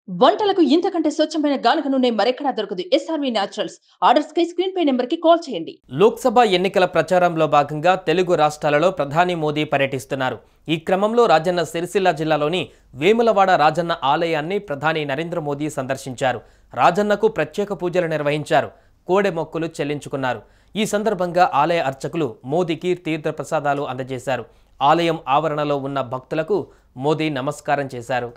వంటలకు ఇంతకంటే స్వచ్ఛమైన గానుగ నూనె మరెక్కడా దొరకదు. SRV naturals. ఆర్డర్స్ కై స్క్రీన్ పై నెంబర్ కి కాల్ చేయండి. లోక్సభ ఎన్నికల ప్రచారంలో భాగంగా తెలుగు రాష్ట్రాలలో ప్రధాని మోదీ పర్యటిస్తున్నారు. ఈ క్రమంలో రాజన్న సిరిసిల్ల జిల్లాలోని వేములవాడ రాజన్న ఆలయాన్ని ప్రధాని నరేంద్ర మోదీ సందర్శించారు. రాజన్నకు ప్రత్యేక పూజలు నిర్వహించారు. కోడె మొక్కులు చెల్లించుకున్నారు. ఈ సందర్భంగా ఆలయ అర్చకులు మోదీకి తీర్థ ప్రసాదాలు అందజేశారు. ఆలయం ఆవరణలో ఉన్న భక్తులకు మోదీ నమస్కారం చేశారు.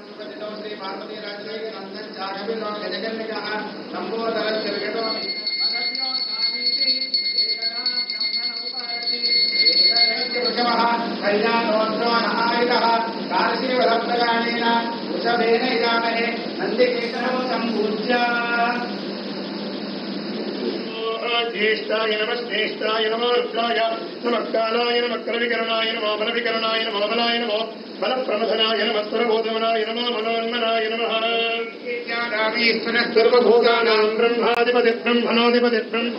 ज्येष्ठाय नमः श्रेष्ठाय नमो रुद्राय नमः कालाय नमः कलविकरणाय नमः बलविकरणाय नमः बलाय नमः बलप्रमथनाय नमः स्वरबोधमनाय नमः मनोन्मनाय नमः ज्ञानामीश्वरः सर्वभूतानां ब्रह्माधिपति ब्रह्मणोऽधिपति ब्रह्म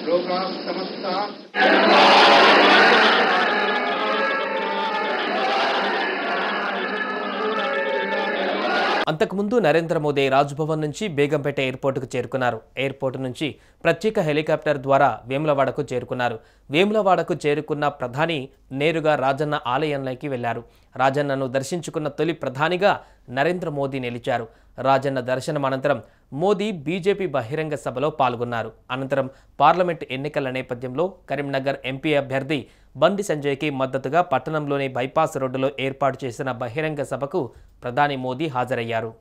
लोकाः समस्ताः అంతకుముందు నరేంద్ర మోదీ రాజ్భవన్ నుంచి బేగంపేట ఎయిర్పోర్టుకు చేరుకున్నారు. ఎయిర్పోర్టు నుంచి ప్రత్యేక హెలికాప్టర్ ద్వారా వేములవాడకు చేరుకున్నారు. వేములవాడకు చేరుకున్న ప్రధాని నేరుగా రాజన్న ఆలయంలోకి వెళ్లారు. రాజన్నను దర్శించుకున్న తొలి ప్రధానిగా నరేంద్ర మోదీ నిలిచారు. రాజన్న దర్శనం అనంతరం మోదీ బీజేపీ బహిరంగ సభలో పాల్గొన్నారు. అనంతరం పార్లమెంట్ ఎన్నికల నేపథ్యంలో కరీంనగర్ ఎంపీ అభ్యర్థి బండి సంజయ్కి మద్దతుగా పట్టణంలోని బైపాస్ రోడ్డులో ఏర్పాటు చేసిన బహిరంగ సభకు ప్రధాని మోదీ హాజరయ్యారు.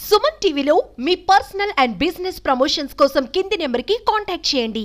సుమన్ టీవీలో మీ పర్సనల్ అండ్ బిజినెస్ ప్రమోషన్స్ కోసం కింది నెంబర్కి కాంటాక్ట్ చేయండి.